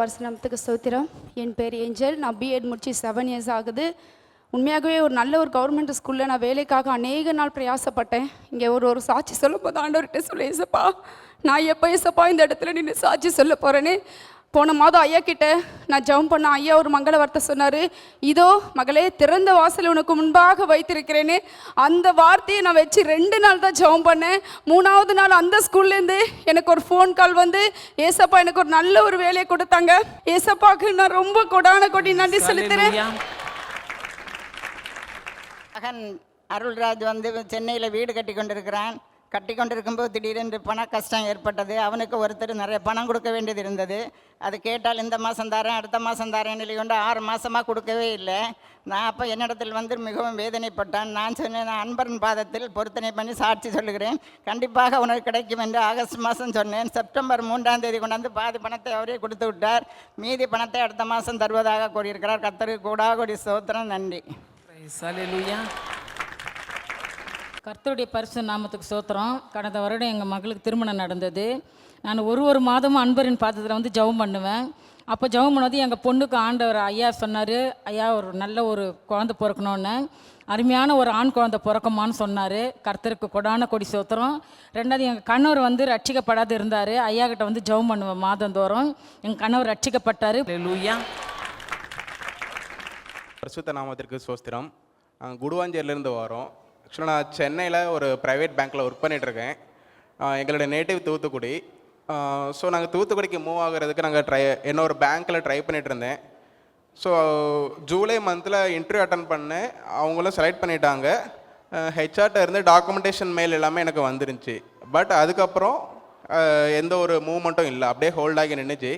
வருஷனத்துக்கு ஸ்தோத்திரம். என் பேர் ஏஞ்சல். நான் பிஎட் முடிச்சு 7 இயர்ஸ் ஆகுது. உண்மையாகவே ஒரு நல்ல ஒரு கவர்மெண்ட் ஸ்கூலில் நான் வேலைக்காக அநேக நாள் பிரயாசப்பட்டேன். இங்கே ஒரு சாட்சி சொல்லும் போது ஆண்டவர்கிட்ட சொல்ல, ஏசப்பா நான் எப்போ ஏசப்பா இந்த இடத்துல நின்று சாட்சி சொல்ல போகிறேன்னு போன மாதம் ஐயா கிட்ட நான் ஜெபம் பண்ண. ஐயா ஒரு மங்கள வார்த்தை சொன்னார், இதோ மகளே திறந்த வாசல் உனக்கு முன்பாக வைத்திருக்கிறேன்னு. அந்த வார்த்தையை நான் வச்சு 2 நாள் தான் ஜெபம் பண்ணேன். 3ஆவது நாள் அந்த ஸ்கூல்லேருந்து எனக்கு ஒரு ஃபோன் கால் வந்து, ஏசப்பா எனக்கு ஒரு நல்ல ஒரு வேலையை கொடுத்தாங்க. ஏசப்பாவுக்கு நான் ரொம்ப கொடான கொடி நன்றி செலுத்துறேன். மகன் அருள்ராஜ் வந்து சென்னையில் வீடு கட்டி கொண்டிருக்கிறான். கட்டி கொண்டிருக்கும்போது திடீரென்று பண கஷ்டம் ஏற்பட்டது. அவனுக்கு ஒருத்தர் நிறைய பணம் கொடுக்க வேண்டியது இருந்தது. அது கேட்டால் இந்த மாதம் தரேன் அடுத்த மாதம் தரேன்னு சொல்லி கொண்டு 6 மாதமாக கொடுக்கவே இல்லை. நான் அப்போ என்னிடத்தில் வந்து மிகவும் வேதனைப்பட்டான். நான் சொன்னேன், நான் அன்பரின் பாதத்தில் பொருத்தனை பண்ணி சாட்சி சொல்லுகிறேன், கண்டிப்பாக உனக்கு கிடைக்கும் என்று ஆகஸ்ட் மாதம் சொன்னேன். செப்டம்பர் 3ஆம் தேதி கொண்டாந்து பாதி பணத்தை அவரே கொடுத்து விட்டார். மீதி பணத்தை அடுத்த மாதம் தருவதாக கூறியிருக்கிறார். கர்த்தருக்கு கூடாகோடி ஸ்தோத்திரம். நன்றி. கர்த்தருடைய பரிசு நாமத்துக்கு ஸ்தோத்திரம். கடந்த வருடம் எங்கள் மகளுக்கு திருமணம் நடந்தது. நான் ஒரு மாதமும் அன்பரின் பாதத்தில் வந்து ஜெபம் பண்ணுவேன். அப்போ ஜெபம் பண்ணது எங்கள் பொண்ணுக்கு ஆண்டவர் ஐயா சொன்னார், ஐயா ஒரு நல்ல ஒரு குழந்தை பிறக்கணுன்னு, அருமையான ஒரு ஆண் குழந்தை பிறக்குமான்னு சொன்னார். கர்த்தருக்கு கொடான கொடி ஸ்தோத்திரம். 2வது எங்கள் கணவர் வந்து ரட்சிக்கப்படாது இருந்தார். ஐயா கிட்ட வந்து ஜெபம் பண்ணுவேன் மாதந்தோறும். எங்கள் கணவர் ரட்சிக்கப்பட்டார். பரிசுத்த நாமத்திற்கு ஸ்தோத்திரம். குடுவாஞ்சேரியிலேருந்து வரோம். ஆக்சுவலாக நான் சென்னையில் ஒரு ப்ரைவேட் பேங்க்கில் ஒர்க் பண்ணிகிட்ருக்கேன். எங்களோட நேட்டிவ் தூத்துக்குடி. ஸோ நாங்கள் தூத்துக்குடிக்கு மூவ் ஆகிறதுக்கு நாங்கள் இன்னொரு பேங்க்கில் ட்ரை பண்ணிகிட்டு இருந்தேன். ஸோ ஜூலை மந்தில் இன்டர்வியூ அட்டன் பண்ணேன். அவங்களும் செலக்ட் பண்ணிட்டாங்க. ஹெச்ஆர்ட்ட இருந்து டாக்குமெண்டேஷன் மெயில் எல்லாமே எனக்கு வந்துருந்துச்சு. பட் அதுக்கப்புறம் எந்த ஒரு மூவ்மெண்ட்டும் இல்லை, அப்படியே ஹோல்ட் ஆகி நின்றுச்சு.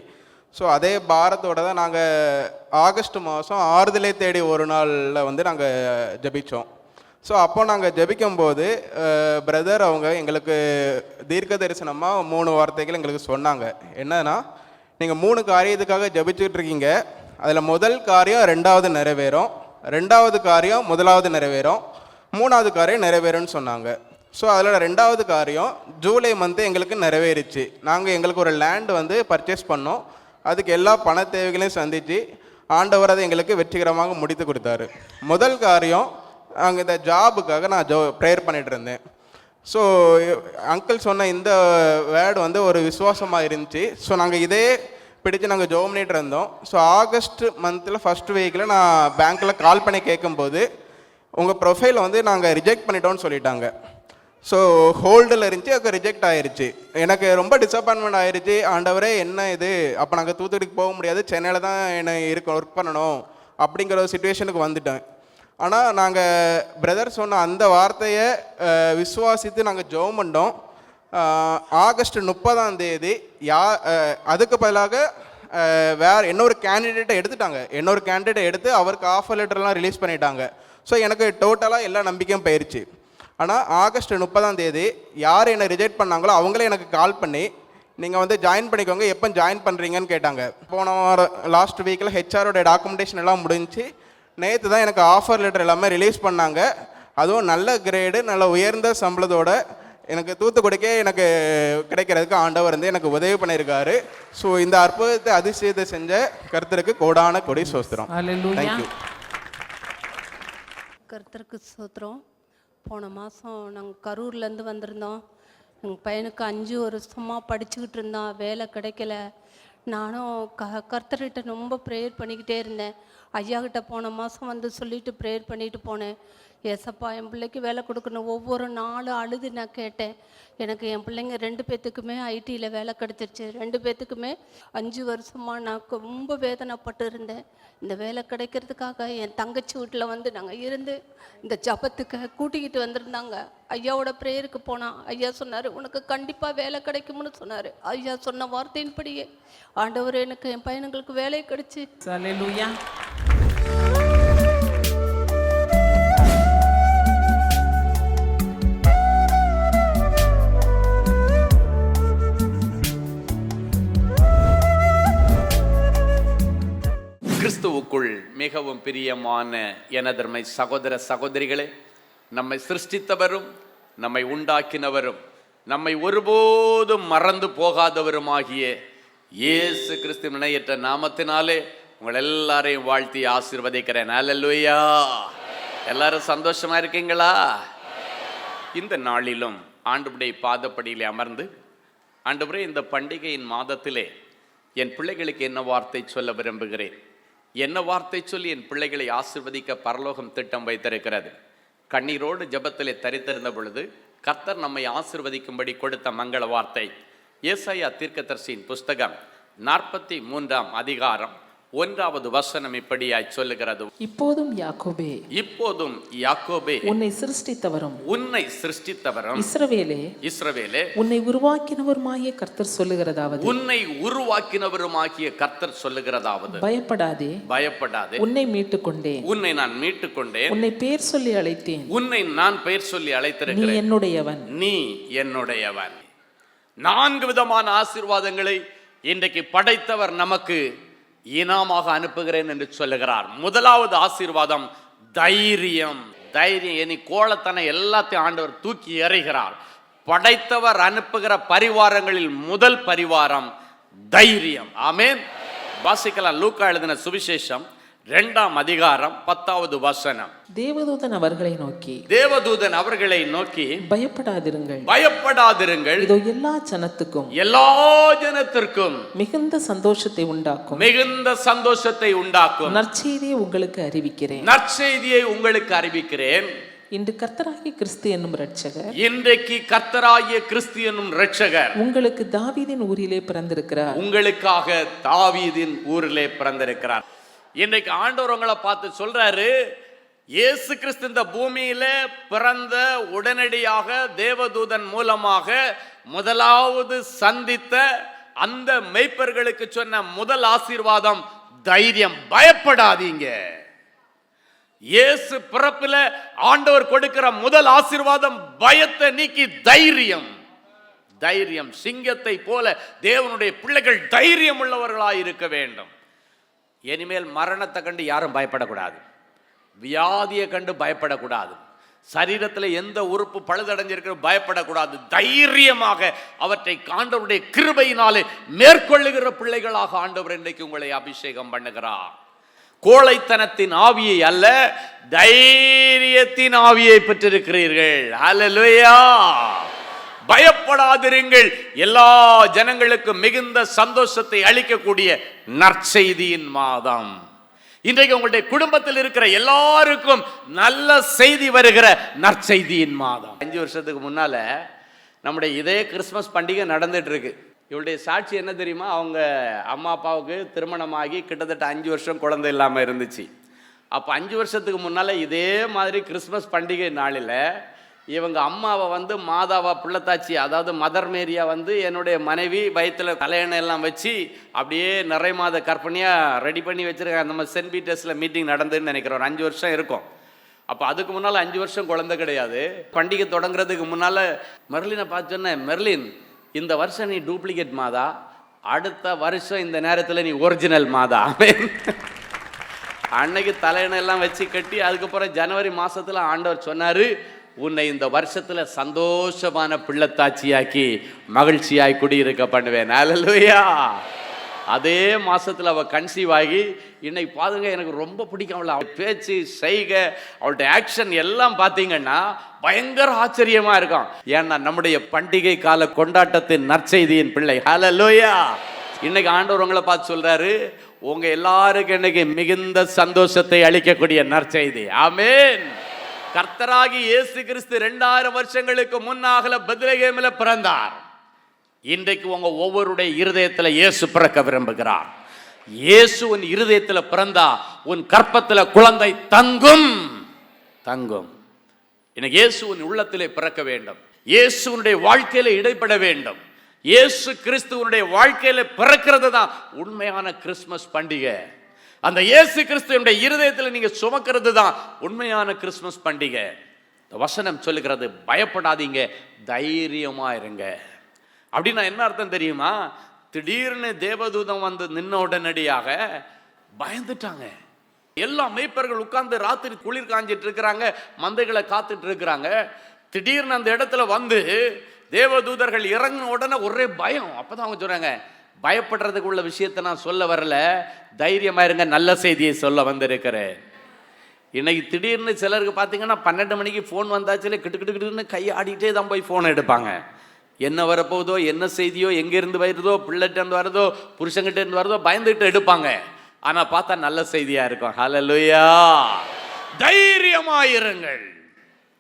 ஸோ அதே பாரத்தோடு தான் நாங்கள் ஆகஸ்ட் மாதம் ஆறுதலை தேடி ஒரு நாளில் வந்து நாங்கள் ஜெபித்தோம். ஸோ அப்போ நாங்கள் ஜெபிக்கும்போது பிரதர் அவங்க எங்களுக்கு தீர்க்க தரிசனமாக 3 வார்த்தைகள் எங்களுக்கு சொன்னாங்க. என்னன்னா, நீங்கள் 3 காரியத்துக்காக ஜெபிச்சுட்டு இருக்கீங்க. அதில் முதல் காரியம் 2வது நிறைவேறும், 2வது காரியம் 1வது நிறைவேறும், 3வது காரியம் நிறைவேறும்னு சொன்னாங்க. ஸோ அதில் 2வது காரியம் ஜூலை மந்த்து எங்களுக்கு நிறைவேறிச்சு. நாங்கள் எங்களுக்கு ஒரு லேண்ட் வந்து பர்ச்சேஸ் பண்ணோம். அதுக்கு எல்லா பண தேவைகளையும் சந்தித்து ஆண்டவர் அதை எங்களுக்கு வெற்றிகரமாக முடித்து கொடுத்தாரு. முதல் காரியம், அங்கே இந்த ஜாபுக்காக நான் ப்ரேயர் பண்ணிகிட்டு இருந்தேன். ஸோ அங்கிள் சொன்ன இந்த வேர்டு வந்து ஒரு விசுவாசமாக இருந்துச்சு. ஸோ நாங்கள் இதே பிடிச்சு நாங்கள் ஜெபம் பண்ணிகிட்டு இருந்தோம். ஸோ ஆகஸ்ட் மந்தில் ஃபஸ்ட் வீக்கில் நான் பேங்க்கில் கால் பண்ணி கேட்கும்போது, உங்கள் ப்ரொஃபைலை வந்து நாங்கள் ரிஜெக்ட் பண்ணிட்டோன்னு சொல்லிட்டாங்க. ஸோ ஹோல்டில் இருந்துச்சு, அது ரிஜெக்ட் ஆகிருச்சு. எனக்கு ரொம்ப டிசப்பாயின்மெண்ட் ஆகிருச்சு. ஆண்டவரே என்ன இது, அப்போ நாங்கள் தூத்துக்குடிக்கு போக முடியாது, சென்னையில் தான் என்னை ஒர்க் பண்ணணும் அப்படிங்கிற ஒரு சுச்சுவேஷனுக்கு வந்துட்டேன். ஆனால் நாங்கள் பிரதர் சொன்ன அந்த வார்த்தையை விசுவாசித்து நாங்கள் ஜெபம் பண்ணோம். ஆகஸ்ட் 30ஆம் தேதி அதுக்கு பதிலாக இன்னொரு கேண்டிடேட்டை எடுத்துட்டாங்க. இன்னொரு கேண்டிடேட்டை எடுத்து அவருக்கு ஆஃபர் லெட்டர்லாம் ரிலீஸ் பண்ணிட்டாங்க. ஸோ எனக்கு டோட்டலாக எல்லா நம்பிக்கையும் போயிடுச்சு. ஆனால் ஆகஸ்ட் 30ஆம் தேதி யார் என்னை ரிஜெக்ட் பண்ணாங்களோ அவங்களே எனக்கு கால் பண்ணி, நீங்கள் வந்து ஜாயின் பண்ணிக்கோங்க, எப்போ ஜாயின் பண்ணுறீங்கன்னு கேட்டாங்க. போன வாரம் லாஸ்ட் வீக்கில் ஹெச்ஆரோட டாக்குமெண்டேஷன் எல்லாம் முடிஞ்சு நேற்று தான் எனக்கு ஆஃபர் லெட்டர் எல்லாமே ரிலீஸ் பண்ணாங்க. அதுவும் நல்ல கிரேடு, நல்ல உயர்ந்த சம்பளத்தோட எனக்கு தூத்துக்குடிக்கே எனக்கு கிடைக்கிறதுக்கு ஆண்டவர் வந்து எனக்கு உதவி பண்ணியிருக்காரு. ஸோ இந்த அற்புதத்தை அதிசயத்தை செஞ்ச கர்த்தருக்கு கோடான கொடி ஸ்தோத்திரம். தேங்க்யூ. கர்த்தருக்கு ஸ்தோத்திரம். போன மாதம் நாங்கள் கரூர்லேருந்து வந்திருந்தோம். எங்கள் பையனுக்கு 5 வருஷமாக படிச்சுக்கிட்டு இருந்தான், வேலை கிடைக்கல. நானும் கர்த்தர்கிட்ட ரொம்ப ப்ரேயர் பண்ணிக்கிட்டே இருந்தேன். ஐயாக்கிட்ட போன மாதம் வந்து சொல்லிவிட்டு ப்ரேயர் பண்ணிட்டு போனேன். ஏசப்பா என் பிள்ளைக்கு வேலை கொடுக்கணும். ஒவ்வொரு நாளும் அழுது நான் கேட்டேன். எனக்கு என் பிள்ளைங்க 2 பேர்த்துக்குமே ஐடியில் வேலை கிடச்சிருச்சு. 2 பேர்த்துக்குமே 5 வருஷமாக நான் ரொம்ப வேதனைப்பட்டு இருந்தேன். இந்த வேலை கிடைக்கிறதுக்காக என் தங்கச்சி வீட்டில் வந்து நாங்கள் இருந்து இந்த ஜபத்துக்கு கூட்டிக்கிட்டு வந்திருந்தாங்க. ஐயாவோட ப்ரேயருக்கு போனால் ஐயா சொன்னார், உனக்கு கண்டிப்பாக வேலை கிடைக்கும்னு சொன்னார். ஐயா சொன்ன வார்த்தையின்படியே ஆண்டவர் எனக்கு என் பையனுங்களுக்கு வேலை கிடைச்சி. கிறிஸ்துவுக்குள் மிகவும் பிரியமான எனதர்மை சகோதர சகோதரிகளே, நம்மை சிருஷ்டித்தவரும் நம்மை உண்டாக்கினவரும் நம்மை ஒருபோதும் மறந்து போகாதவருமாகிய இயேசு கிறிஸ்துவின் இணையற்ற நாமத்தினாலே உங்கள் எல்லாரையும் வாழ்த்தி ஆசீர்வதிக்கிறேன். அல்லேலூயா. எல்லாரும் சந்தோஷமா இருக்கீங்களா? இந்த நாளிலும் ஆண்டவருடைய பாதப்படியிலே அமர்ந்து, ஆண்டவரே, இந்த பண்டிகையின் மாதத்திலே என் பிள்ளைகளுக்கு என்ன வார்த்தை சொல்ல விரும்புகிறேன், என்ன வார்த்தை சொல்லி என் பிள்ளைகளை ஆசீர்வதிக்க பரலோகம் திட்டம் வைத்திருக்கிறது. கண்ணீரோடு ஜெபத்திலே தரித்திருந்த பொழுது கர்த்தர் நம்மை ஆசீர்வதிக்கும்படி கொடுத்த மங்கள வார்த்தை ஏசாயா தீர்க்கதரிசியின் புஸ்தகம் 43ஆம் அதிகாரம் 1வது வசனம் இப்படியாய் சொல்லுகிறது. இப்போதும் யாக்கோபே உன்னை சிருஷ்டித்தவரும் இஸ்ரவேலே உன்னை உருவாக்கினவருமாகிய கர்த்தர் சொல்லுகிறதாவது பயப்படாதே உன்னை மீட்டுக்கொண்டேன், உன்னை நான் மீட்டுக்கொண்டேன், உன்னை பெயர் சொல்லி அழைத்தேன், உன்னை நான் பெயர் சொல்லி அழைத்திருக்கிறேன், நீ என்னுடையவன். 4 விதமான ஆசீர்வாதங்களை இன்றைக்கு படைத்தவர் நமக்கு இனாமாக அனுப்புகிறேன் என்று சொல்லுகிறார். முதலாவது ஆசீர்வாதம் தைரியம். இனி கோலத்தனை எல்லாத்தையும் ஆண்டவர் தூக்கி எறிகிறார். படைத்தவர் அனுப்புகிற பரிவாரங்களில் முதல் பரிவாரம் தைரியம். ஆமென். வாசிக்கலாம். லூக்கா எழுதின சுவிசேஷம் 2ஆம் அதிகாரம் 10வது வசனம். தேவதூதன் அவர்களை நோக்கி பயப்படாதிருங்கள், இதோ எல்லா ஜனத்திற்கும் மிகுந்த சந்தோஷத்தை உண்டாக்கும் நற்செய்தியை உங்களுக்கு அறிவிக்கிறேன். இன்று கர்த்தராகிய கிறிஸ்து என்னும் இரட்சகர், இன்றைக்கு கர்த்தராகிய கிறிஸ்து என்னும் இரட்சகர் உங்களுக்கு தாவீதின் ஊரிலே பிறந்திருக்கிறார். உங்களுக்காக தாவீதின் ஊரிலே பிறந்திருக்கிறார். இன்றைக்கு ஆண்டவர் உங்களை பார்த்து சொல்றாரு, இயேசு கிறிஸ்து இந்த பூமியில பிறந்த உடனடியாக தேவதூதன் மூலமாக முதலாவது சந்தித்த அந்த மெய்ப்பர்களுக்கு சொன்ன முதல் ஆசீர்வாதம் தைரியம். பயப்படாதீங்க. இயேசு பிறப்பில ஆண்டவர் கொடுக்கிற முதல் ஆசீர்வாதம் பயத்தை நீக்கி தைரியம். சிங்கத்தை போல தேவனுடைய பிள்ளைகள் தைரியம் உள்ளவர்களாய் இருக்க வேண்டும். இனிமேல் மரணத்தை கண்டு யாரும் பயப்படக்கூடாது, வியாதியை கண்டு பயப்படக்கூடாது, சரீரத்தில் எந்த உறுப்பு பழுதடைஞ்சிருக்கிற பயப்படக்கூடாது. தைரியமாக அவற்றை ஆண்டவருடைய கிருபையினாலே மேற்கொள்ளுகிற பிள்ளைகளாக ஆண்டவர் இன்றைக்கு உங்களை அபிஷேகம் பண்ணுகிறார். கோழைத்தனத்தின் ஆவியை அல்ல, தைரியத்தின் ஆவியை பெற்றிருக்கிறீர்கள். ஹல்லேலூயா. பயப்படாதிருங்கள். எல்லா ஜனங்களுக்கும் மிகுந்த சந்தோஷத்தை அளிக்கக்கூடிய நற்செய்தியின் மாதம். இன்றைக்கு உங்களுடைய குடும்பத்தில் இருக்கிற எல்லாருக்கும் நல்ல செய்தி வருகிற நற்செய்தியின் மாதம். 5 வருஷத்துக்கு முன்னால நம்முடைய இதே கிறிஸ்மஸ் பண்டிகை நடந்துட்டு இருக்கு. இவருடைய சாட்சி என்ன தெரியுமா? அவங்க அம்மா அப்பாவுக்கு திருமணமாகி கிட்டத்தட்ட 5 வருஷம் குழந்தை இல்லாமல் இருந்துச்சு. அப்போ 5 வருஷத்துக்கு முன்னால் இதே மாதிரி கிறிஸ்மஸ் பண்டிகை நாளில் இவங்க அம்மாவை வந்து மாதாவா பிள்ளைத்தாச்சி, அதாவது மதர் மேரியா வந்து என்னுடைய மனைவி வயிற்றில் தலையணை எல்லாம் வச்சு அப்படியே நிறை மாத கற்பனையாக ரெடி பண்ணி வச்சுருக்காங்க. நம்ம சென்ட் பீட்டர்ஸில் மீட்டிங் நடந்துன்னு நினைக்கிறோம். ஒரு 5 வருஷம் இருக்கும். அப்போ அதுக்கு முன்னால் 5 வருஷம் குழந்தை கிடையாது. பண்டிகை தொடங்குறதுக்கு முன்னால் மெர்லினை பார்த்து சொன்னேன், மெர்லின், இந்த வருஷம் நீ டூப்ளிகேட் மாதா, அடுத்த வருஷம் இந்த நேரத்தில் நீ ஒரிஜினல் மாதா. அன்னைக்கு தலையணை எல்லாம் வச்சு கட்டி அதுக்கப்புறம் ஜனவரி மாதத்தில் ஆண்டவர் சொன்னார், உன்னை இந்த வருஷத்துல சந்தோஷமான பிள்ளைத்தாட்சியாக்கி மகிழ்ச்சியாய் குடியிருக்க பண்ணுவேன். அல்லேலூயா. அதே மாசத்துல அவ கன்சீவ் ஆகி இன்னைக்கு பாருங்க, எனக்கு ரொம்ப பிடிக்கும் அவளை. அவள் பேச்சு, செய்கை, அவளுடைய ஆக்ஷன் எல்லாம் பார்த்தீங்கன்னா பயங்கர ஆச்சரியமா இருக்கும். ஏன்னா நம்முடைய பண்டிகை கால கொண்டாட்டத்தின் நற்செய்தியின் பிள்ளை. அல்லேலூயா. இன்னைக்கு ஆண்டவர் உங்களை பார்த்து சொல்றாரு, உங்க எல்லாருக்கும் இன்னைக்கு மிகுந்த சந்தோஷத்தை அளிக்கக்கூடிய நற்செய்தி. ஆமென். கர்த்தராகி இயேசு கிறிஸ்து 2000 வருஷங்களுக்கு முன்னாக பெத்லகேமில் பிறந்தார். இன்றைக்கு உங்க ஒவ்வொருடைய இருதயத்தில் இயேசு பிறக்க விரும்புகிறார். இயேசு உன் இருதயத்தில் பிறந்தா உன் கற்பத்தில் குழந்தை தங்கும். இன்னைக்கு இயேசு உன் உள்ளத்திலே பிறக்க வேண்டும். இயேசுனுடைய வாழ்க்கையில இடைப்பட வேண்டும். இயேசு கிறிஸ்துவனுடைய வாழ்க்கையில பிறக்கிறது தான் உண்மையான கிறிஸ்துமஸ் பண்டிகை. அந்த இயேசு கிறிஸ்துவனுடைய இருதயத்தில் நீங்க சுமக்கிறது தான் உண்மையான கிறிஸ்துமஸ் பண்டிகை. வசனம் சொல்லுகிறது, பயப்படாதீங்க, தைரியமா இருங்க. அப்படின்னா என்ன அர்த்தம் தெரியுமா? திடீர்னு தேவதூதம் வந்து நின்ன உடனடியாக பயந்துட்டாங்க. எல்லா மேய்ப்பர்கள் உட்கார்ந்து ராத்திரி குளிர் காஞ்சிட்டு இருக்கிறாங்க, மந்தைகளை காத்துட்டு இருக்கிறாங்க. திடீர்னு அந்த இடத்துல வந்து தேவதூதர்கள் இறங்கின உடனே ஒரே பயம். அப்பதான் அவங்க சொல்றாங்க, பயப்படுறதுக்கு உள்ள விஷயத்தை நான் சொல்ல வரல, தைரியமா இருங்க, நல்ல செய்தியை சொல்ல வந்திருக்கிறேன். இன்னைக்கு திடீர்னு சிலருக்கு பார்த்தீங்கன்னா 12 மணிக்கு ஃபோன் வந்தாச்சுல கிட்டுக்கிட்டுன்னு கை ஆடிட்டே தான் போய் ஃபோன் எடுப்பாங்க. என்ன வரப்போகுதோ, என்ன செய்தியோ, எங்கேருந்து வருதோ, பிள்ளைகிட்டேருந்து வருதோ, புருஷங்கிட்டேருந்து வருதோ பயந்துகிட்டு எடுப்பாங்க. ஆனால் பார்த்தா நல்ல செய்தியாக இருக்கும். ஹல்லேலூயா! தைரியமாயிருங்கள்.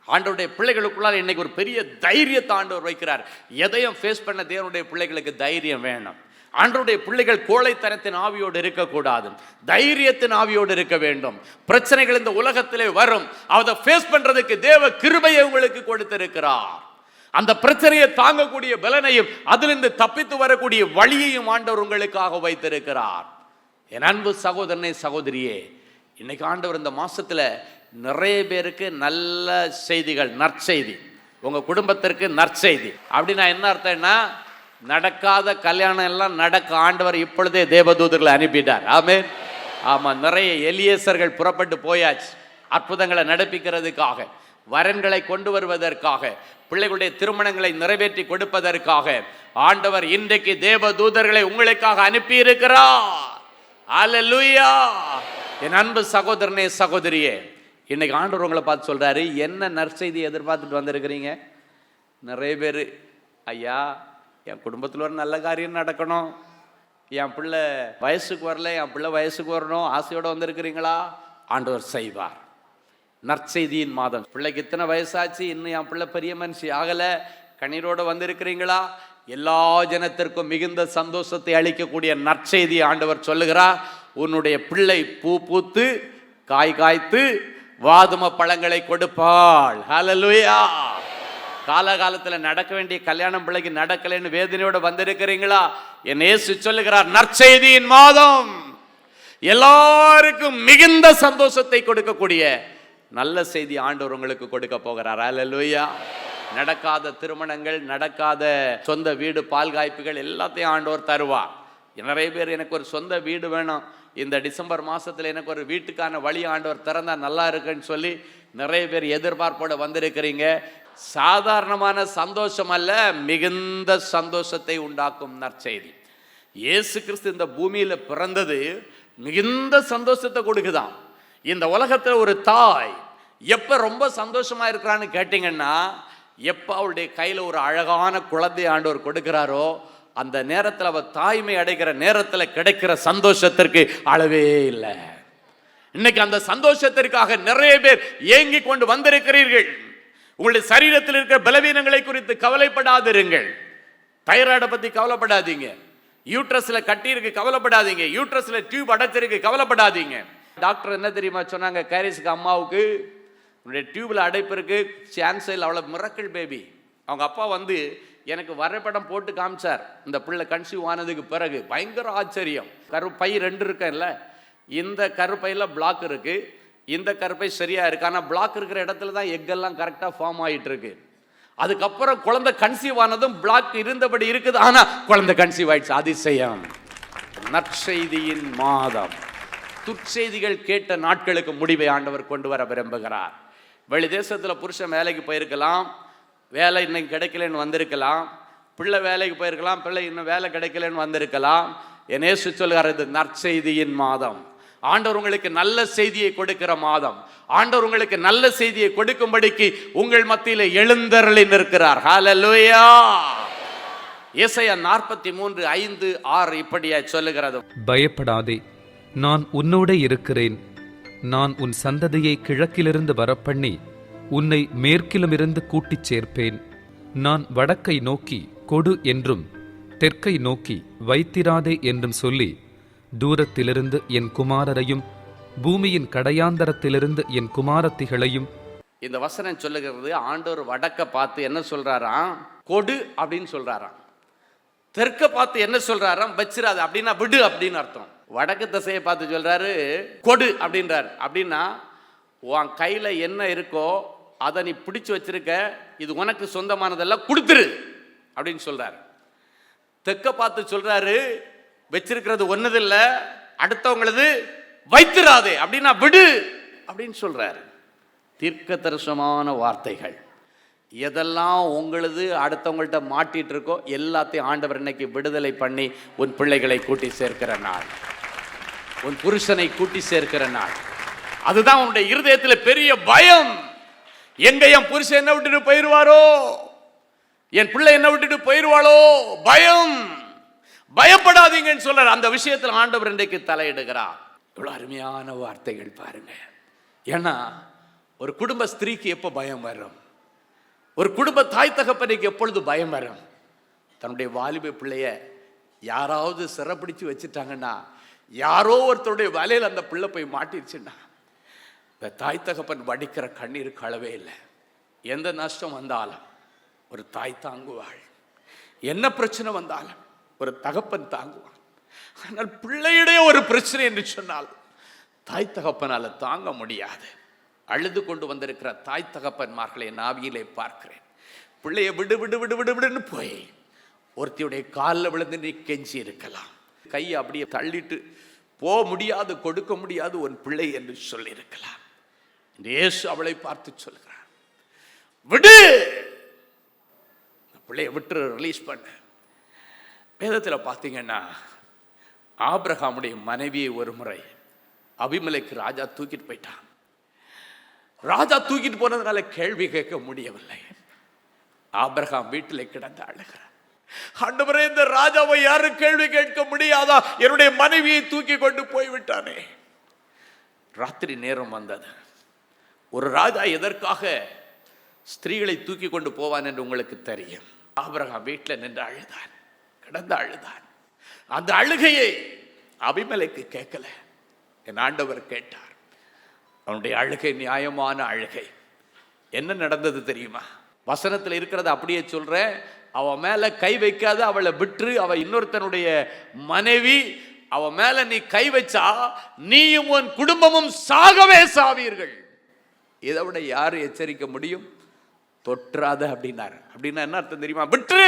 ஆண்டவருடைய பிள்ளைகளுக்குள்ளால் இன்னைக்கு ஒரு பெரிய தைரியத்தை ஆண்டவர் வைக்கிறார். எதையும் ஃபேஸ் பண்ண தேவனுடைய பிள்ளைகளுக்கு தைரியம் வேணும். ஆண்டவருடைய பிள்ளைகள் கோழைத்தனத்தின் ஆவியோடு இருக்கக்கூடாது, தைரியத்தின் ஆவியோடு இருக்க வேண்டும். பிரச்சனைகள் இந்த உலகத்திலே வரும், அதை ஃபேஸ் பண்றதுக்கு தேவ கிருபையை உங்களுக்கு கொடுத்திருக்கிறார். அந்த பிரச்சனையை தாங்கக்கூடிய பலனையும் அதிலிருந்து தப்பித்து வரக்கூடிய வழியையும் ஆண்டவர் உங்களுக்காக வைத்திருக்கிறார். என் அன்பு சகோதரனே, சகோதரியே, இன்னைக்கு ஆண்டவர் இந்த மாசத்துல நிறைய பேருக்கு நல்ல செய்திகள், நற்செய்தி, உங்க குடும்பத்திற்கு நற்செய்தி. அப்படின்னா என்ன அர்த்தம்னா, நடக்காத கல்யாணம் எல்லாம் நடக்க ஆண்டவர் இப்பொழுதே தேவதூதர்களை அனுப்பிட்டார். ஆமென். ஆமா, நிறைய எலியேசர்கள் புறப்பட்டு போயாச்சு, அற்புதங்களை நடப்பிக்கிறதுக்காக, வரன்களை கொண்டு வருவதற்காக, பிள்ளைகளுடைய திருமணங்களை நிறைவேற்றி கொடுப்பதற்காக ஆண்டவர் இன்றைக்கு தேவதூதர்களை உங்களுக்காக அனுப்பி இருக்கிறார். அல்லேலூயா! என் அன்பு சகோதரனே, சகோதரியே, இன்னைக்கு ஆண்டவர் உங்களை பார்த்து சொல்றாரு, என்ன நற்செய்தி எதிர்பார்த்துட்டு வந்திருக்கிறீங்க? நிறைய பேர், ஐயா என் குடும்பத்தில் ஒரு நல்ல காரியம் நடக்கணும், என் பிள்ளை வயசுக்கு வரல, என் பிள்ளை வயசுக்கு வரணும், ஆசையோடு வந்திருக்கிறீங்களா? ஆண்டவர் செய்வார். நற்செய்தியின் மாதம். பிள்ளைக்கு இத்தனை வயசாச்சு, இன்னும் என் பிள்ளை பெரிய மனுஷி ஆகலை, கண்ணீரோடு வந்திருக்கிறீங்களா? எல்லா ஜனத்திற்கும் மிகுந்த சந்தோஷத்தை அளிக்கக்கூடிய நற்செய்தி ஆண்டவர் சொல்லுகிறார். உன்னுடைய பிள்ளை பூ பூத்து காய் காய்த்து வாதும பழங்களை கொடுப்பாள். ஹல்லேலூயா! காலகாலத்தில் நடக்க வேண்டிய கல்யாணம் பிள்ளைக்கு நடக்கலைன்னு வேதனையோடு வந்திருக்கிறீங்களா? என் இயேசு சொல்லுகிறார், நற்செய்தியின் மாதம் எல்லாருக்கும் மிகுந்த சந்தோஷத்தை கொடுக்கக்கூடிய நல்ல செய்தி ஆண்டவர் உங்களுக்கு கொடுக்க போகிறார். அல்லேலூயா! நடக்காத திருமணங்கள், நடக்காத சொந்த வீடு, பால் காய்ப்புகள் எல்லாத்தையும் ஆண்டவர் தருவார். நிறைய பேர் எனக்கு ஒரு சொந்த வீடு வேணும், இந்த டிசம்பர் மாதத்தில் எனக்கு ஒரு வீட்டுக்கான வழி ஆண்டவர் திறந்தா நல்லா இருக்குன்னு சொல்லி நிறைய பேர் எதிர்பார்ப்போடு வந்திருக்கிறீங்க. சாதாரணமான சந்தோஷம் அல்ல, மிகுந்த சந்தோஷத்தை உண்டாக்கும் நற்செய்தி. இயேசு கிறிஸ்து இந்த பூமியில் பிறந்தது மிகுந்த சந்தோஷத்தை கொடுக்குதான். இந்த உலகத்தில் ஒரு தாய் எப்போ ரொம்ப சந்தோஷமா இருக்கிறான்னு கேட்டிங்கன்னா, எப்போ அவளுடைய கையில் ஒரு அழகான குழந்தை ஆண்டவர் கொடுக்கிறாரோ அந்த நேரத்தில் அவள் தாய்மை அடைகிற நேரத்தில் கிடைக்கிற சந்தோஷத்திற்கு அளவே இல்லை. இன்னைக்கு அந்த சந்தோஷத்திற்காக நிறைய பேர் ஏங்கி கொண்டு வந்திருக்கிறீர்கள். உங்களுடைய சரீரத்தில் இருக்கிற பலவீனங்களை குறித்து கவலைப்படாதிருங்கள். தைராய்டை பற்றி கவலைப்படாதீங்க, யூட்ரஸ்ல கட்டி இருக்கு கவலைப்படாதீங்க, யூட்ரஸ்ல டியூப் அடைச்சிருக்கு கவலைப்படாதீங்க. டாக்டர் என்ன தெரியுமா சொன்னாங்க? கேரிஸ்க்கு அம்மாவுக்கு உன்னுடைய டியூப்ல அடைப்பு இருக்கு, சான்ஸ் இல்லை, அவ்வளோ மிரக்கிள் பேபி. அவங்க அப்பா வந்து எனக்கு வரைபடம் போட்டு காமிச்சார். இந்த பிள்ளை கன்சீவ் ஆனதுக்கு பிறகு பயங்கர ஆச்சரியம். கருப்பை 2 இருக்குல்ல, இந்த கருப்பையில் பிளாக் இருக்கு, இந்த கருப்பை சரியா இருக்கு. ஆனால் பிளாக் இருக்கிற இடத்துல தான் எக்கெல்லாம் கரெக்டாக ஃபார்ம் ஆகிட்டு இருக்கு. அதுக்கப்புறம் குழந்தை கன்சீவ் ஆனதும் பிளாக் இருந்தபடி இருக்குது, ஆனால் குழந்தை கன்சீவ் ஆயிடுச்சு. அதிசயம். நற்செய்தியின் மாதம். துற்செய்திகள் கேட்ட நாட்களுக்கு முடிவை ஆண்டவர் கொண்டு வர விரும்புகிறார். வெளி தேசத்தில் புருஷன் வேலைக்கு போயிருக்கலாம், வேலை இன்னைக்கு கிடைக்கலன்னு வந்திருக்கலாம், பிள்ளை வேலைக்கு போயிருக்கலாம், பிள்ளை இன்னும் வேலை கிடைக்கலன்னு வந்திருக்கலாம். என் இயேசு சொல்கிறார், இது நற்செய்தியின் மாதம். ஆண்டவர் உங்களுக்கு நல்ல செய்தியை கொடுக்கிற மாதம். ஆண்டவர் உங்களுக்கு நல்ல செய்தியை கொடுக்கும்படிக்கு உங்கள் மத்தியில் எழுந்தருளி நிற்கிறார். ஹல்லேலூயா! ஏசாயா 43:5-6 இப்படியாய் சொல்லுகிறது, பயப்படாதே, நான் உன்னோடே இருக்கிறேன். நான் உன் சந்ததியை கிழக்கிலிருந்து வரப்பண்ணி உன்னை மேற்கிலுமிருந்து கூட்டிச் சேர்ப்பேன். நான் வடக்கை நோக்கி கொடு என்றும் தெற்கை நோக்கி வைத்திராதே என்றும் சொல்லி தூரத்திலிருந்து என் குமாரரையும் பூமியின் கடையாந்தரத்திலிருந்து என் குமாரத்திகளையும். இந்த வசனம் சொல்லுகிறது, ஆண்டவர் வடக்க பார்த்து என்ன சொல்றாராம்? கொடு அப்படின்னு சொல்றாராம். தெற்க பார்த்து என்ன சொல்றாராம்? வச்சிராது, அப்படின்னா விடு அப்படின்னு அர்த்தம். வடக்கு திசையை பார்த்து சொல்றாரு கொடு அப்படின்றார். அப்படின்னா உன் கையில் என்ன இருக்கோ அதை நீ பிடிச்சு வச்சிருக்க, இது உனக்கு சொந்தமானதெல்லாம் கொடுத்துரு அப்படின்னு சொல்றாரு. தெற்க பார்த்து சொல்றாரு, வச்சிருக்கிறது ஒன்னதில்ல, அடுத்தவங்களது வைத்திராதே, அப்படின்னா விடு அப்படின்னு சொல்றாரு. தீர்க்க தரிசனமான வார்த்தைகள். எதெல்லாம் உங்களுது அடுத்தவங்கள்ட்ட மாட்டிட்டு இருக்கோ எல்லாத்தையும் ஆண்டவர் இன்னைக்கு விடுதலை பண்ணி உன் பிள்ளைகளை கூட்டி சேர்க்கிற நாள், உன் புருஷனை கூட்டி சேர்க்கிற நாள். அதுதான் உன்னுடைய இருதயத்தில் பெரிய பயம். எங்க என் புருஷன் என்ன விட்டுட்டு போயிருவாரோ, என் பிள்ளை என்ன விட்டுட்டு போயிருவாளோ, பயம். பயப்படாதீங்கன்னு சொல்ற அந்த விஷயத்தில் ஆண்டவர் இன்றைக்கு தலையிடுகிறார். இவ்வளவு அருமையான வார்த்தைகள் பாருங்க. ஏன்னா ஒரு குடும்ப ஸ்திரீக்கு எப்போ பயம் வரும், ஒரு குடும்ப தாய் தகப்பனுக்கு எப்பொழுது பயம் வரும்? தன்னுடைய வாலிப பிள்ளைய யாராவது சிறப்பிடிச்சு வச்சுட்டாங்கன்னா, யாரோ ஒருத்தருடைய வலையில் அந்த பிள்ளை போய் மாட்டிருச்சுன்னா, இந்த தாய் தகப்பன் வடிக்கிற கண்ணீருக்கு அளவே இல்லை. எந்த நஷ்டம் வந்தாலும் ஒரு தாய் தாங்குவாள், என்ன பிரச்சனை வந்தாலும் ஒரு தகப்பன் தாங்குவாள். ஆனால் பிள்ளையுடைய ஒரு பிரச்சனை என்று சொன்னால் தாய் தகப்பனால தாங்க முடியாது. அழுது கொண்டு வந்திருக்கிற தாய் தகப்பன்மார்களை நாவியிலே பார்க்கிறேன். பிள்ளைய விடு விடு விடு விடு விடுன்னு போய் ஒருத்தியுடைய காலில் விழுந்து நீ கெஞ்சி இருக்கலாம், கையை அப்படியே தள்ளிட்டு போக முடியாது, கொடுக்க முடியாது உன் பிள்ளை என்று சொல்லியிருக்கலாம். இயேசு அவளை பார்த்து சொல்கிறார், விடு, பிள்ளைய விட்டு ரிலீஸ் பண்ண. வேதத்தில் பார்த்தீங்கன்னா ஆபிரகாமுடைய மனைவியை ஒரு முறை அபிமெலேக்கு ராஜா தூக்கிட்டு போயிட்டான். ராஜா தூக்கிட்டு போனதுனால கேள்வி கேட்க முடியவில்லை. ஆபிரகாம் வீட்டில் கிடந்து அழுகிறார், ஆண்டவரே இந்த ராஜாவை யாரும் கேள்வி கேட்க முடியாதா, என்னுடைய மனைவியை தூக்கி கொண்டு போய்விட்டானே. ராத்திரி நேரம் வந்தது. ஒரு ராஜா எதற்காக ஸ்திரீகளை தூக்கி கொண்டு போவான் என்று உங்களுக்கு தெரியும். ஆபிரகாம் வீட்டில் நின்று அழுதான், கிடந்து அழுதான். அந்த அழுகையை அபிமெலேக்கு கேட்கல, என் ஆண்டவர் கேட்டார். அவனுடைய அழுகை நியாயமான அழுகை. என்ன நடந்தது தெரியுமா? வசனத்தில் இருக்கிறத அப்படியே சொல்றேன். அவன் மேல கை வைக்காத, அவளை விட்டு அவ இன்னொருத்தனுடைய மனைவி, அவ மேல நீ கை வச்சா நீயும் உன் குடும்பமும் சாகவே சாவீர்கள். இதை விட யாரு எச்சரிக்க முடியும்? தொற்றாத அப்படின்னாரு. அப்படின்னா என்ன அர்த்தம் தெரியுமா? விட்டு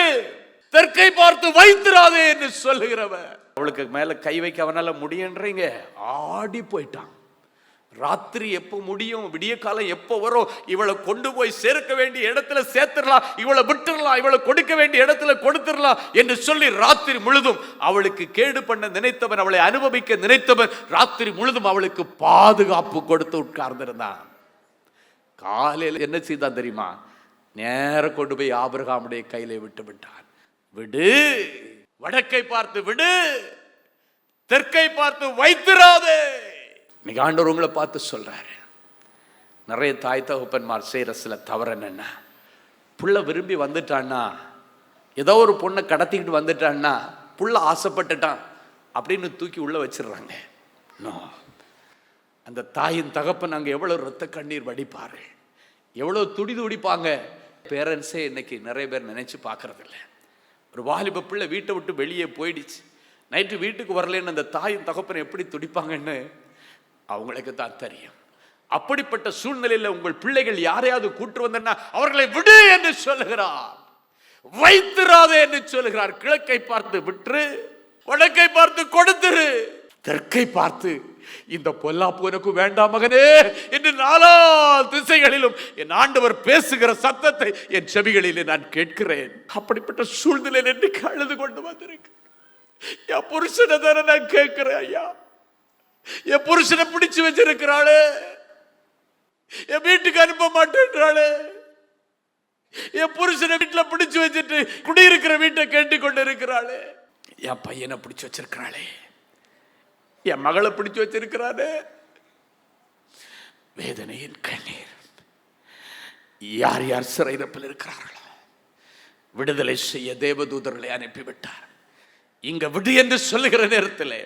தெற்கை பார்த்து வைத்திராதே என்று சொல்லுகிறவ. அவளுக்கு மேல கை வைக்க அவனால முடியுன்றீங்க, ஆடி போயிட்டான். ராத்திரி எப்போ முடியும், விடிய காலம் எப்போ வரும், இவளை கொண்டு போய் சேர்க்க வேண்டிய இடத்துல சேர்த்துடலாம், இவளை விட்டுடலாம், இவளை கொடுக்க வேண்டிய இடத்துல கொடுத்துடலாம் என்று சொல்லி ராத்திரி முழுதும் அவளுக்கு கேடு பண்ண நினைத்தவன், அவளை அனுபவிக்க நினைத்தவன் ராத்திரி முழுதும் அவளுக்கு பாதுகாப்பு கொடுத்து உட்கார்ந்திருந்தான். காலையில் என்ன செய்தான் தெரியுமா? நேர கொண்டு போய் ஆபிரகாமுடைய கையில விட்டு விட்டான். விடு, வடக்கை பார்த்து விடு, தெற்கை பார்த்து வைத்திராதே. இன்னைக்கு ஆண்டவர் உங்களை பார்த்து சொல்றாரு. நிறைய தாய் தகப்பன்மார் செய்யற சில தவறு என்னன்னா, புள்ள விரும்பி வந்துட்டான்னா, ஏதோ ஒரு பொண்ணை கடத்திக்கிட்டு வந்துட்டான்னா, புள்ள ஆசைப்பட்டுட்டான் அப்படின்னு தூக்கி உள்ள வச்சிடுறாங்க. அந்த தாயின் தகப்பன் அங்கே எவ்வளோ ரத்த கண்ணீர் வடிப்பாரு, எவ்வளோ துடி துடிப்பாங்க. பேரண்ட்ஸே இன்னைக்கு நிறைய பேர் நினைச்சு பார்க்கறதில்ல. ஒரு வாலிப பிள்ளை வீட்டை விட்டு வெளியே போயிடுச்சு, நைட்டு வீட்டுக்கு வரலன்னு அந்த தாயின் தகப்பன் எப்படி துடிப்பாங்கன்னு அவங்களுக்கு தான் தெரியும். அப்படிப்பட்ட சூழ்நிலையில் உங்கள் பிள்ளைகள் யாரையாவது கூட்டு வந்தா அவர்களை விடு என்று சொல்லுகிறார், வைத்திராதே என்று சொல்லுகிறார். கிழக்கை பார்த்து விட்டு, வடக்கை பார்த்து கொடுத்துரு, தெற்கை பார்த்து இந்த பொல்லாப்பு உனக்கு வேண்டாம் மகனே என்று நாலா திசைகளிலும் என் ஆண்டவர் பேசுகிற சத்தத்தை என் செவிகளிலே நான் கேட்கிறேன். அப்படிப்பட்ட சூழ்நிலையில் என்னைக்கு அழுது கொண்டு வந்திருக்கு. என் புருஷனை தானே நான் கேட்கிறேன் ஐயா, என் புருஷனை பிடிச்சு வச்சிருக்கிறாளே, என் வீட்டுக்கு அனுப்ப மாட்டேன்றாளே, என் புருஷனை வீட்டுல பிடிச்சு வச்சுட்டு குடியிருக்கிற வீட்டை கேட்டு கொண்டு இருக்கிறாளே, என் பையனை பிடிச்சு வச்சிருக்கிறாளே, என் மகளை பிடிச்சு வச்சிருக்கிறாளே. வேதனையின் கண்ணீர். யார் யார் சிறையிருப்பில் இருக்கிறார்களோ விடுதலை செய்ய தேவதூதர்களை அனுப்பிவிட்டார். இங்க விடு என்று சொல்லுகிற நேரத்திலே,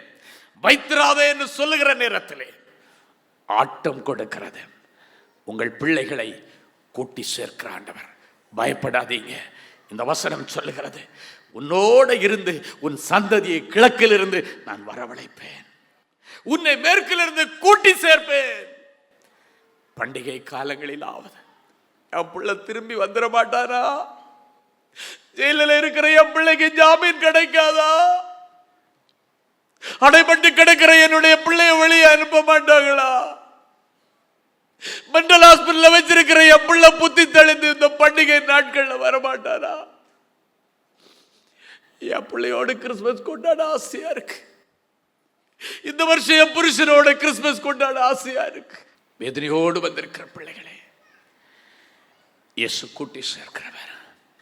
வைத்திராதே என்று சொல்லுகிற நேரத்திலே ஆட்டம் கொடுக்கிறது. உங்கள் பிள்ளைகளை கூட்டி சேர்க்கிற ஆண்டவர். பயப்படாதீங்க. இந்த வசனம் சொல்லுகிறது, உன்னோட இருந்து உன் சந்ததியை கிழக்கில் இருந்து நான் வரவழைப்பேன், உன்னை மேற்கிலிருந்து கூட்டி சேர்ப்பேன். பண்டிகை காலங்களில் ஆவது என் பிள்ளை திரும்பி வந்துட மாட்டானா? ஜெயிலில் இருக்கிற என் பிள்ளைக்கு ஜாமீன் கிடைக்காதா? அடைபட்டு கிடக்கிற என்னுடைய பிள்ளைய வெளியே அனுப்ப மாட்டாங்களா? மென்டல் ஹாஸ்பிட்டல் வச்சிருக்கிற என் பிள்ளை புத்தி தெளிந்து இந்த பண்டிகை நாட்கள்ல வரமாட்டாரா? என் பிள்ளையோட கிறிஸ்துமஸ் கொண்டாட ஆசையா இருக்கு. இந்த வருஷம் என் புருஷனோட கிறிஸ்துமஸ் கொண்டாட ஆசையா இருக்கு. வேதனையோடு வந்திருக்கிற பிள்ளைகளே, இயேசு கூட்டி சேர்க்கிறவர்,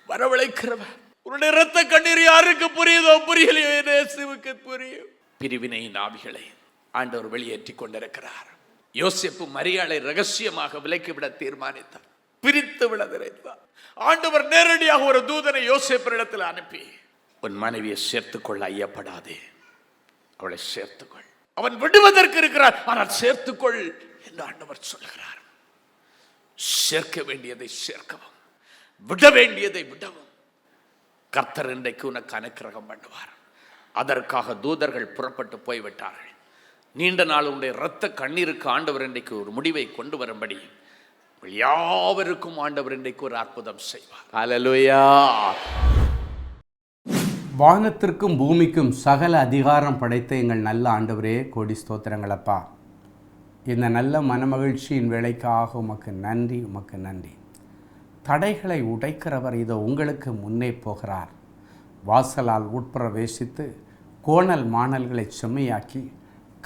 வரவழைக்கிறவர். உன்னுடைய ரத்த கண்ணீர் யாருக்கு புரியுதோ புரியலையோ, இயேசுவுக்கு புரியும். பிரிவினை நாவிகளை ஆண்டவர் வெளியேற்றி கொண்டிருக்கிறார். யோசேப்பு மரியாளை ரகசியமாக விலக்கிவிட தீர்மானித்தார், பிரித்து விட நினைத்தார். ஆண்டவர் நேரடியாக ஒரு தூதனை யோசேப்பினிடத்தில் அனுப்பி, உன் மனைவியை சேர்த்துக்கொள்ள ஐயப்படாதே, அவளை சேர்த்துக்கொள், அவன் விடுவதற்கு இருக்கிறார், ஆனால் சேர்த்துக்கொள் என்று ஆண்டவர் சொல்கிறார். சேர்க்க வேண்டியதை சேர்க்கவும், விட வேண்டியதை விடவும் கர்த்தர் இன்றைக்கு உனக்கு அனுக்கிரகம் பண்ணுவார். அதற்காக தூதர்கள் புறப்பட்டு போய்விட்டார்கள். நீண்ட நாள் உடைய இரத்த கண்ணீருக்கு ஆண்டவர் இன்றைக்கு ஒரு முடிவை கொண்டு வரும்படி யாவருக்கும் ஆண்டவர் இன்றைக்கு ஒரு அற்புதம் செய்வார். அல்லேலூயா. வானத்திற்கும் பூமிக்கும் சகல அதிகாரம் படைத்த எங்கள் நல்ல ஆண்டவரே, கோடி ஸ்தோத்திரங்களப்பா. இந்த நல்ல மனமகிழ்ச்சியின் வேலைக்காக உமக்கு நன்றி, உமக்கு நன்றி. தடைகளை உடைக்கிறவர் இதோ உங்களுக்கு முன்னே போகிறார். வாசலால் உட்பிரவேசித்து கோணல் மாணல்களை செம்மையாக்கி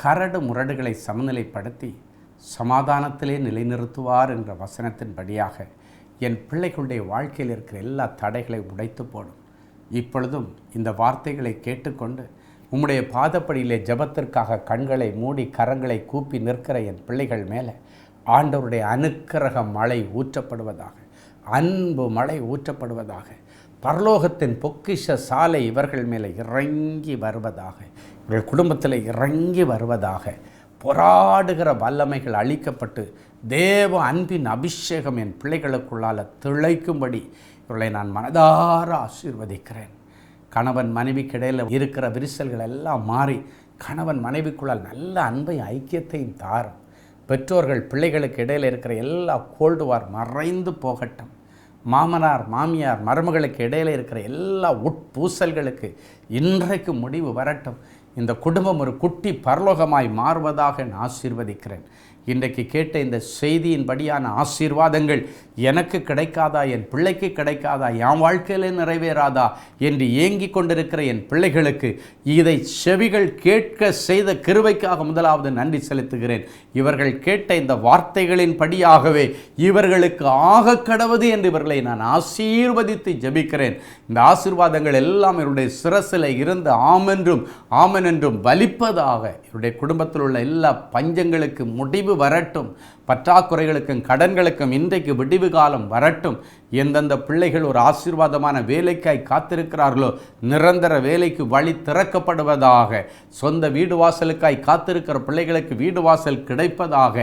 கரடு முரடுகளை சமநிலைப்படுத்தி சமாதானத்திலே நிலைநிறுத்துவார் என்ற வசனத்தின்படியாக என் பிள்ளைகளுடைய வாழ்க்கையில் இருக்கிற எல்லா தடைகளை உடைத்து போடும். இப்பொழுதும் இந்த வார்த்தைகளை கேட்டுக்கொண்டு உம்முடைய பாதப்படியிலே ஜெபத்திற்காக கண்களை மூடி கரங்களை கூப்பி நிற்கிற என் பிள்ளைகள் மேலே ஆண்டவருடைய அனுக்கிரக மழை ஊற்றப்படுவதாக, அன்பு மழை ஊற்றப்படுவதாக, பரலோகத்தின் பொக்கிஷ சாலை இவர்கள் மேலே இறங்கி வருவதாக, இவர்கள் குடும்பத்தில் இறங்கி வருவதாக, போராடுகிற வல்லமைகள் அழிக்கப்பட்டு தேவ அன்பின் அபிஷேகம் என் பிள்ளைகளுக்குள்ளால் திளைக்கும்படி இவர்களை நான் மனதார ஆசீர்வதிக்கிறேன். கணவன் மனைவிக்கு இடையில் இருக்கிற விரிசல்கள் எல்லாம் மாறி கணவன் மனைவிக்குள்ளால் நல்ல அன்பை ஐக்கியத்தையும் தாரும். பெற்றோர்கள் பிள்ளைகளுக்கு இடையில் இருக்கிற எல்லா கோல்டு வார் மறைந்து போகட்டும். மாமனார் மாமியார் மருமகளுக்கு இடையில் இருக்கிற எல்லா உட்பூசல்களுக்கு இன்றைக்கு முடிவு வரட்டும். இந்த குடும்பம் ஒரு குட்டி பரலோகமாய் மாறுவதாக நான் ஆசீர்வதிக்கிறேன். இன்றைக்கு கேட்ட இந்த செய்தியின்படியான ஆசீர்வாதங்கள் எனக்கு கிடைக்காதா, என் பிள்ளைக்கு கிடைக்காதா, என் வாழ்க்கையிலே நிறைவேறாதா என்று ஏங்கி கொண்டிருக்கிற என் பிள்ளைகளுக்கு இதை செவிகள் கேட்க செய்த கிருபைக்காக முதலாவது நன்றி செலுத்துகிறேன். இவர்கள் கேட்ட இந்த வார்த்தைகளின் படியாகவே இவர்களுக்கு ஆக கடவுது என்று இவர்களை நான் ஆசீர்வதித்து ஜெபிக்கிறேன். இந்த ஆசீர்வாதங்கள் எல்லாம் இவருடைய சிரசில் இருந்து ஆமென்றும் ஆமென் என்றும் பலிப்பதாக. இவருடைய குடும்பத்தில் உள்ள எல்லா பஞ்சங்களுக்கு முடிவு வரட்டும். பற்றாக்குறைகளுக்கும் கடன்களுக்கும் இன்றைக்கு விடிவு காலம் வரட்டும். எந்தெந்த பிள்ளைகள் ஒரு ஆசீர்வாதமான வேலைக்காய் காத்திருக்கிறார்களோ நிரந்தர வேலைக்கு வழி திறக்கப்படுவதாக. சொந்த வீடு வாசலுக்காய் காத்திருக்கிற பிள்ளைகளுக்கு வீடு வாசல் கிடைப்பதாக.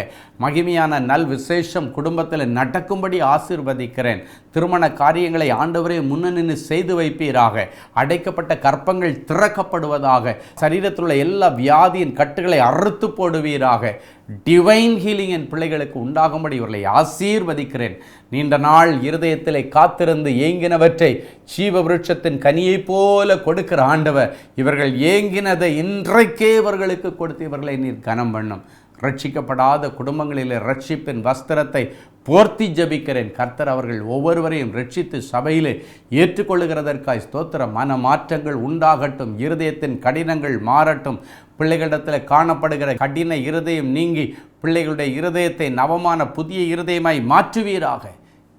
மகிமையான நல் விசேஷம் குடும்பத்தில் நடக்கும்படி ஆசீர்வதிக்கிறேன். திருமண காரியங்களை ஆண்டவரே முன்னணின்னு செய்து வைப்பீராக. அடைக்கப்பட்ட கற்பங்கள் திறக்கப்படுவதாக. சரீரத்தில் உள்ள எல்லா வியாதியின் கட்டுகளை அறுத்து போடுவீராக. டிவைன் ஹீலிங் என் பிள்ளைகளுக்கு உண்டாகும்படி இவர்களை ஆசீர்வதிக்கிறேன். நீண்ட நாள் இருதயத்திலே காத்திருந்து ஏங்கினவற்றை ஜீவ விருட்சத்தின் கனியைப் போல கொடுக்கிற ஆண்டவர் இவர்கள் ஏங்கினதை இன்றைக்கே இவர்களுக்கு கொடுத்து இவர்களை நீர் கனம் பண்ணும். ரட்சிக்கப்படாத குடும்பங்களில் ரட்சிப்பின் வஸ்திரத்தை போர்த்தி ஜபிக்கிறேன். கர்த்தர் அவர்கள் ஒவ்வொருவரையும் ரட்சித்து சபையிலே ஏற்றுக்கொள்ளுகிறதற்காய் ஸ்தோத்திரம். மன மாற்றங்கள் உண்டாகட்டும். இருதயத்தின் கடினங்கள் மாறட்டும். பிள்ளைகளிடத்தில் காணப்படுகிற கடின இருதயம் நீங்கி பிள்ளைகளுடைய இருதயத்தை நவமான புதிய இருதயமாய் மாற்றுவீராக.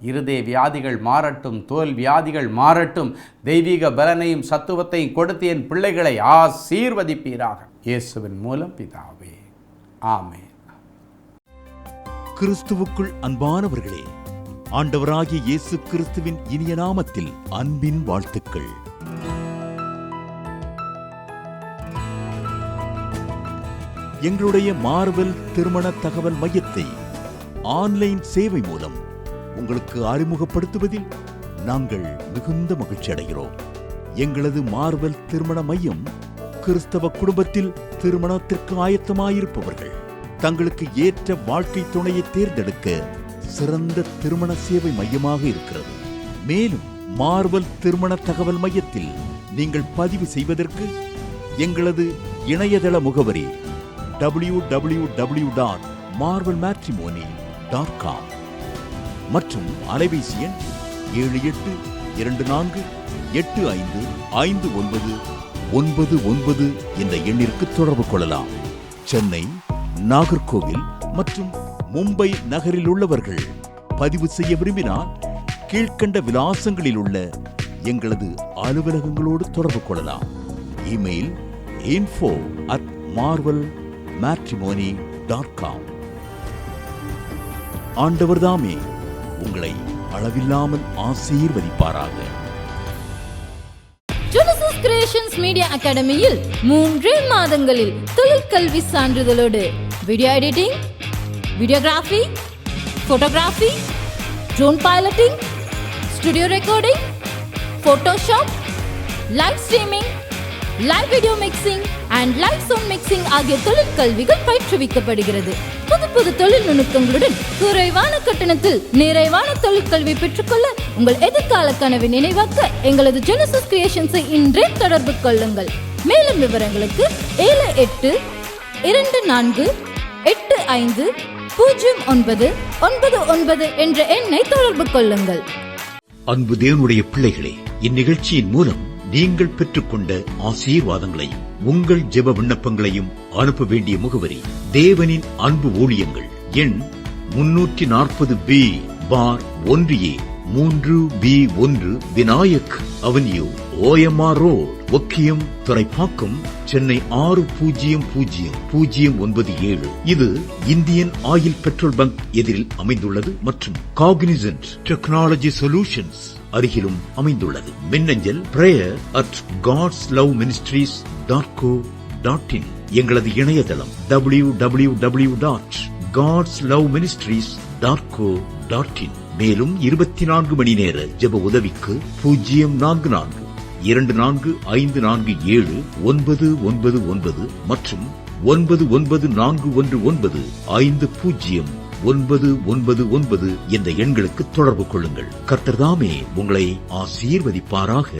இருதய வியாதிகள் மாறட்டும். தோல் வியாதிகள் மாறட்டும். தெய்வீக பலனையும் சத்துவத்தையும் கொடுத்து என் பிள்ளைகளை ஆசீர்வதிப்பீராக. இயேசுவின் மூலம் பிதாவே, ஆமென். கிறிஸ்துவுக்குள் அன்பானவர்களே, ஆண்டவராகிய இயேசு கிறிஸ்துவின் இனிய நாமத்தில் அன்பின் வாழ்த்துக்கள். எங்களுடைய மார்வெல் திருமண தகவல் மையத்தை ஆன்லைன் சேவை மூலம் உங்களுக்கு அறிமுகப்படுத்துவதில் நாங்கள் மிகுந்த மகிழ்ச்சி அடைகிறோம். எங்களது மார்வெல் திருமண மையம் கிறிஸ்தவ குடும்பத்தில் திருமணத்திற்கு ஆயத்தமாயிருப்பவர்கள் தங்களுக்கு ஏற்ற வாழ்க்கை துணையை தேர்ந்தெடுக்க சிறந்த திருமண சேவை மையமாக இருக்கிறது. மேலும் மார்வெல் திருமண தகவல் மையத்தில் நீங்கள் பதிவு செய்வதற்கு எங்களது இணையதள முகவரி www.marvelmatrimony.com மற்றும் அலைபேசி எண் 7824855999 என்ற எண்ணிற்கு தொடர்பு கொள்ளலாம். சென்னை, நாகர்கோவில் மற்றும் மும்பை நகரில் உள்ளவர்கள் பதிவு செய்ய விரும்பினால் கீழ்க்கண்ட விலாசங்களில் உள்ள எங்களது அலுவலகங்களோடு தொடர்பு கொள்ளலாம். Email info@marvelmatrimony.com. ஆண்டவர் தாமே உங்களை அளவில்லாமல் ஆசீர்வதிப்பாராக. ஜெனசிஸ் கிரியேஷன்ஸ் மீடியா அகாடமியில் 3 மாதங்களில் தொழிற்கல்வி சான்றிதழோடு video editing, videography, photography, drone piloting, studio recording, Photoshop, live streaming, live video mixing and live sound mixing ஆகிய தொழிற்கல்விகள் பயிற்றுவிக்கப்படுகிறது. புது தொழில் நுணுக்கங்களுடன் குறைவான கட்டணத்தில் நிறைவான தொழிற்கல்வி பெற்றுக்கொள்ள உங்கள் எதிர்கால கனவை நினைவாக்க எங்களது ஜெனசிஸ் கிரியேஷன்ஸை இன்றே தொடர்பு கொள்ளுங்கள். மேலும் விவரங்களுக்கு 7824850999 என்ற எண்ணை தொடர்பு கொள்ளுங்கள். அன்பு தேவனுடைய பிள்ளைகளே, இந்நிகழ்ச்சியின் மூலம் நீங்கள் பெற்றுக்கொண்ட ஆசீர்வாதங்களையும் உங்கள் ஜெப விண்ணப்பங்களையும் அனுப்ப வேண்டிய முகவரி தேவனின் அன்பு ஊழியங்கள், எண் 340B பார் 1A 3B1 Vinayak avenue, OMR road, Okkiyam, Thoraipakkam, Chennai 600097. இது இந்தியன் ஆயில் பெட்ரோல் பங்க் எதிரில் அமைந்துள்ளது மற்றும் காக்னிசன்ட் டெக்னாலஜி சொல்யூஷன்ஸ் அருகிலும் அமைந்துள்ளது. மின்னஞ்சல் prayer@godsloveministries.co.in. எங்களது இணையதளம் www.godsloveministries.co.in. மேலும் 24 மணி நேர ஜெப உதவிக்கு 0424544799 மற்றும் 9941950999 என்ற எண்களுக்கு தொடர்பு கொள்ளுங்கள். கர்த்தர் தாமே உங்களை ஆசீர்வதிப்பாராக.